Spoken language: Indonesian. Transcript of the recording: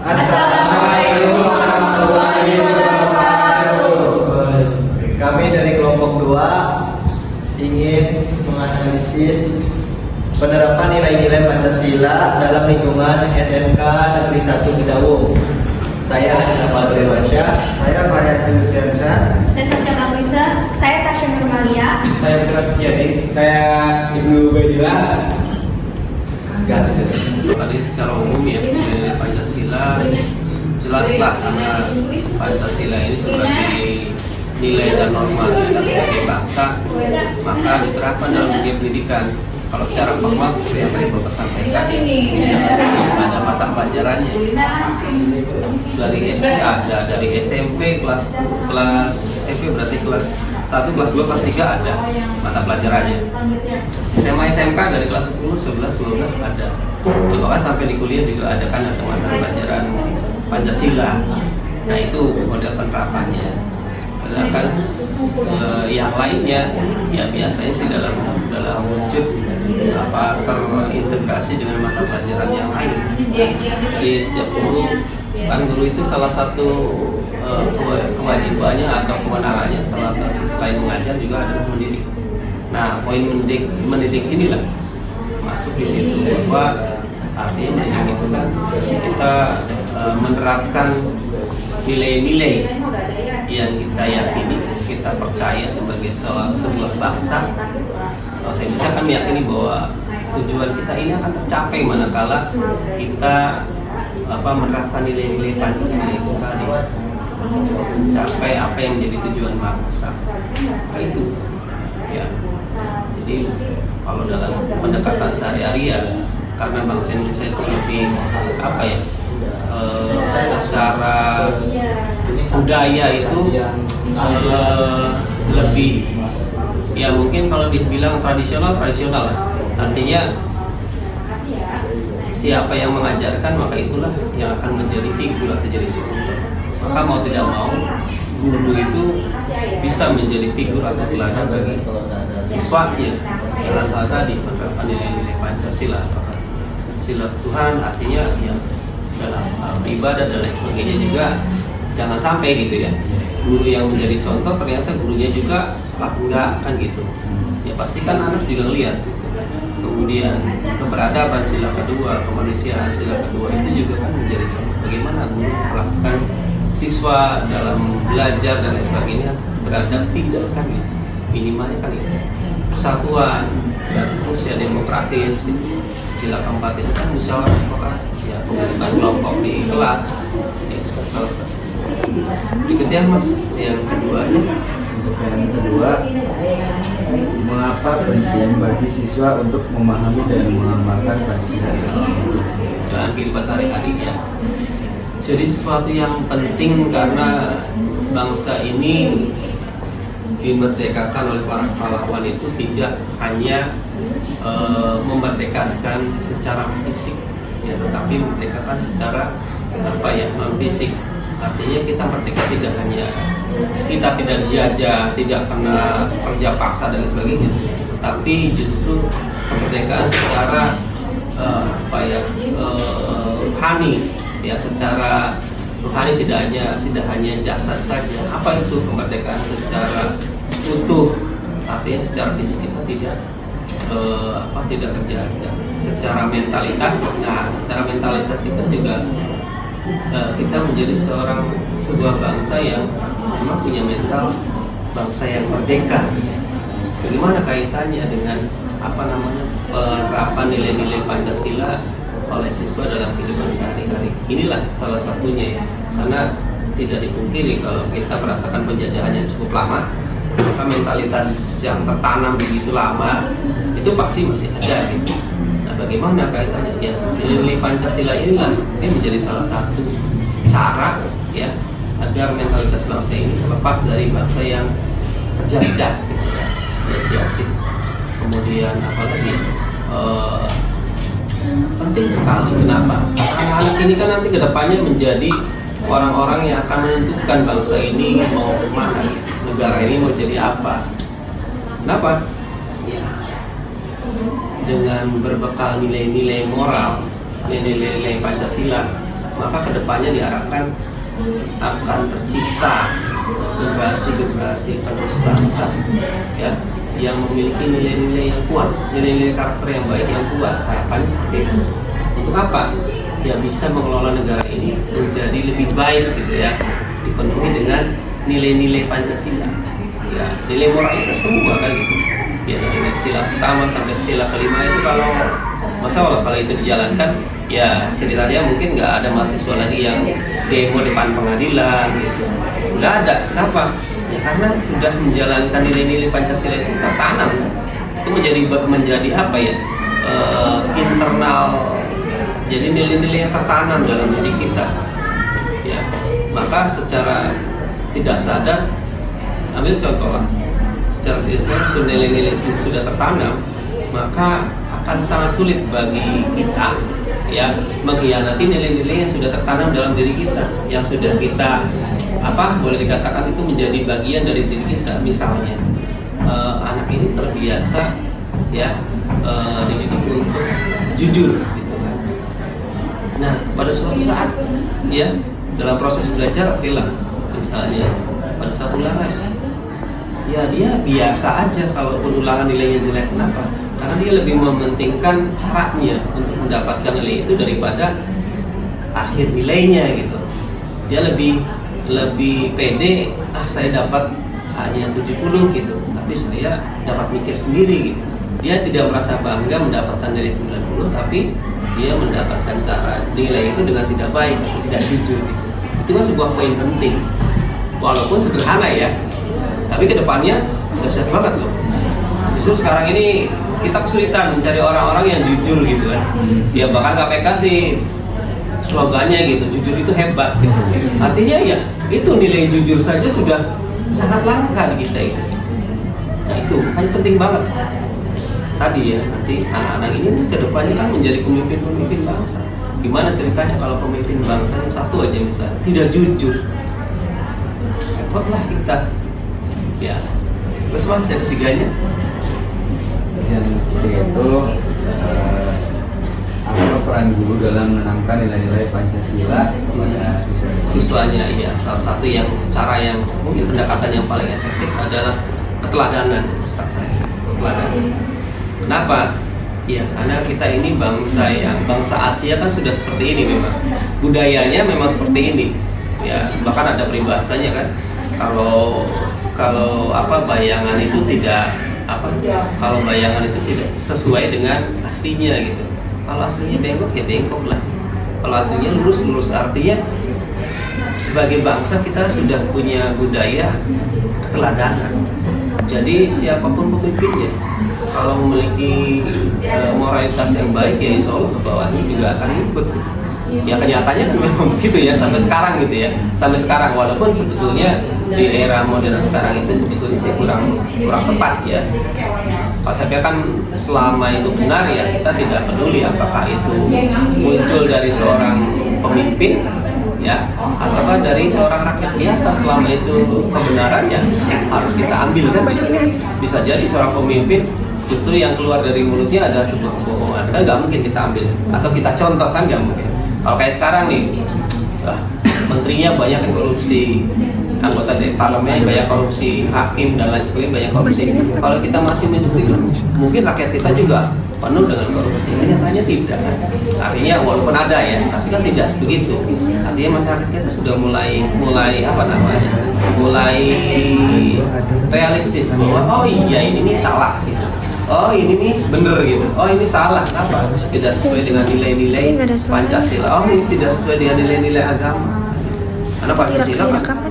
Assalamualaikum warahmatullahi wabarakatuh. Kami dari kelompok 2 ingin menganalisis penerapan nilai-nilai Pancasila dalam lingkungan SMK Negeri 1 Cidawung. Saya Ahmad Irwansyah. Saya Faryati Luciansyah. Saya Sasha Kalisa. Saya Tasya Nurmalia. Saya Surat Jadi. Saya Ibnu Baidila. Gas. Tadi secara umum ya, nilai Pancasila jelaslah karena Pancasila ini sebagai nilai dan norma kita sebagai bangsa, maka diterapkan dalam dunia pendidikan. Kalau secara formal seperti yang tadi Bapak sampaikan, ada mata pelajarannya dari SD ada, dari SMP kelas SMP berarti kelas 1, kelas 2, kelas 3 ada mata pelajarannya. SMA SMK dari kelas 10, 11, 12 ada. Bahkan sampai di kuliah juga ada kan ada mata pelajaran Pancasila. Nah itu model penerapannya. Sedangkan yang lainnya ya biasanya sih dalam wujud terintegrasi dengan mata pelajaran yang lain. Jadi setiap guru kan guru itu salah satu kewajibannya atau kewenangannya salah satu selain mengajar juga adalah mendidik. Nah poin mendidik inilah masuk di situ bahwa artinya mendidik itu kan kita menerapkan nilai-nilai yang kita yakini, kita percaya sebagai sebuah bangsa. Bangsa Indonesia kan meyakini bahwa tujuan kita ini akan tercapai manakala kita menerapkan nilai-nilai Pancasila itu tadi, mencapai apa yang menjadi tujuan bangsa. Nah itu ya. Jadi kalau dalam pendekatan sehari-hari ya, karena bangsa Indonesia itu lebih secara budaya itu lebih ya mungkin kalau dibilang tradisional lah. Artinya siapa yang mengajarkan maka itulah yang akan menjadi figur atau jadi contoh. Maka mau tidak mau guru itu bisa menjadi figur atau teladan bagi siswanya dalam hal tadi penerapan nilai-nilai Pancasila. Sila Tuhan artinya ya dalam ibadah dan lain sebagainya juga jangan sampai gitu ya guru yang menjadi contoh ternyata gurunya juga sekolah enggak kan gitu ya pasti kan anak juga lihat kemudian keberadaban sila kedua, kemanusiaan sila kedua itu juga kan menjadi contoh bagaimana guru melakukan siswa dalam belajar dan lain sebagainya beradab tidak kan gitu minimalnya kan itu persatuan dan seterusnya demokratis gitu. Sila keempat itu kan musyawarah ya pembentukan kelompok di kelas ya, itu kan salah satu. Berikutnya mas yang keduanya Untuk yang kedua, mengapa penting bagi siswa untuk memahami dan mengamalkan Pancasila dalam kehidupan sehari-hari ya. Jadi sesuatu yang penting karena bangsa ini dimerdekakan oleh para pahlawan itu tidak hanya memerdekakan secara fisik ya, tetapi memerdekakan secara non fisik. Artinya kita merdeka tidak hanya kita tidak dijajah, tidak kena kerja paksa dan sebagainya, tapi justru kemerdekaan secara rohani ya, secara rohani tidak hanya jasad saja. Apa itu kemerdekaan secara utuh? Artinya secara fisik kita tidak terjajah. Secara mentalitas, secara mentalitas kita juga kita menjadi sebuah bangsa yang memang punya mental bangsa yang merdeka. Bagaimana kaitannya dengan penerapan nilai-nilai Pancasila oleh siswa dalam kehidupan sehari-hari? Inilah salah satunya ya. Karena tidak dipungkiri kalau kita merasakan penjajahan yang cukup lama, maka mentalitas yang tertanam begitu lama itu pasti masih ada gitu. Nah, bagaimana kaitannya? Ya, nilai Pancasila inilah yang menjadi salah satu cara ya agar mentalitas bangsa ini terlepas dari bangsa yang terjajah gitu ya. Siasis. Kemudian apalagi penting sekali. Kenapa? Anak-anak ini kan nanti kedepannya menjadi orang-orang yang akan menentukan bangsa ini mau kemana, negara ini mau jadi apa. Kenapa? Ya, dengan berbekal nilai-nilai moral, nilai-nilai Pancasila, maka kedepannya diharapkan akan tercipta generasi-generasi penerus bangsa ya, yang memiliki nilai-nilai yang kuat, nilai-nilai karakter yang baik yang kuat. Harapannya seperti itu. Untuk apa? Ya bisa mengelola negara ini menjadi lebih baik gitu ya, dipenuhi dengan nilai-nilai Pancasila. Ya, nilai moralitas semua kan gitu. Ya dari sila pertama sampai sila kelima itu kalau masalah kalau itu dijalankan, ya ceritanya mungkin nggak ada mahasiswa lagi yang demo depan pengadilan gitu. Nggak ada. Kenapa? Ya karena sudah menjalankan nilai-nilai Pancasila itu tertanam. Itu menjadi apa ya? Internal. Jadi nilai-nilai yang tertanam dalam diri kita. Ya, maka secara tidak sadar, ambil contoh lah, secara tidak sadar nilai-nilai sudah tertanam, maka akan sangat sulit bagi kita ya mengkhianati nilai-nilai yang sudah tertanam dalam diri kita, yang sudah kita boleh dikatakan itu menjadi bagian dari diri kita. Misalnya anak ini terbiasa ya dididik untuk jujur gitu kan. Nah pada suatu saat ya dalam proses belajar hilang, misalnya pada saat ulangan ya dia biasa aja kalaupun ulangan nilainya jelek. Kenapa? Karena dia lebih mementingkan caranya untuk mendapatkan nilai itu daripada akhir nilainya gitu. Dia lebih pede, saya dapat hanya 70 gitu, tapi saya dapat mikir sendiri gitu. Dia tidak merasa bangga mendapatkan nilai 90, tapi dia mendapatkan cara nilai itu dengan tidak baik atau tidak jujur gitu. Itu kan sebuah poin penting, walaupun sederhana ya, tapi kedepannya dahsyat banget loh. Justru sekarang ini kita kesulitan mencari orang-orang yang jujur gitu kan. Ya bahkan KPK sih slogannya gitu, jujur itu hebat gitu. Artinya ya itu nilai jujur saja sudah sangat langka di kita itu. Nah itu kan penting banget. Tadi ya nanti anak-anak ini kedepannya kan menjadi pemimpin-pemimpin bangsa. Gimana ceritanya kalau pemimpin bangsa yang satu aja misalnya tidak jujur, repotlah kita. Ya, terus mas yang ketiganya? Yang ketiga itu apa peran guru dalam menanamkan nilai-nilai Pancasila kepada siswanya? Ya, salah satu yang cara yang mungkin pendekatan yang paling efektif adalah keteladanan. Terus saya keteladanan. Kenapa? Ya, karena kita ini bangsa Asia kan sudah seperti ini memang. Budayanya memang seperti ini. Ya, bahkan ada peribahasanya kan. Kalau bayangan itu tidak kalau bayangan itu tidak sesuai dengan aslinya gitu. Kalau aslinya bengkok ya bengkok lah. Kalau aslinya lurus artinya sebagai bangsa kita sudah punya budaya keteladanan. Jadi siapapun pemimpinnya, kalau memiliki moralitas yang baik ya insya Allah ke bawahnya juga akan ikut. Ya kenyataannya kan memang begitu ya sampai sekarang gitu ya. Sampai sekarang walaupun sebetulnya di era modern sekarang itu sebetulnya sih kurang tepat ya. Kalau saya pikir kan selama itu benar ya kita tidak peduli apakah itu muncul dari seorang pemimpin ya ataukah dari seorang rakyat biasa, selama itu kebenarannya harus kita ambil kan. Bisa jadi seorang pemimpin justru yang keluar dari mulutnya ada sebuah kebohongan kan nggak mungkin kita ambil atau kita contoh kan nggak mungkin. Kalau kayak sekarang nih menterinya banyak yang korupsi, anggota parlemen banyak korupsi, hakim dan lain sebagainya banyak korupsi. Kalau kita masih mencukupi, mungkin rakyat kita juga penuh dengan korupsi. Hanya tidak. Artinya walaupun ada ya, tapi kan tidak sebegitu. Artinya masyarakat kita sudah mulai realistis bahwa oh iya ini nih salah gitu. Oh ini nih bener gitu. Oh ini salah. Kenapa? Tidak sesuai dengan nilai-nilai Pancasila. Oh ini tidak sesuai dengan nilai-nilai agama. Karena Pancasila kan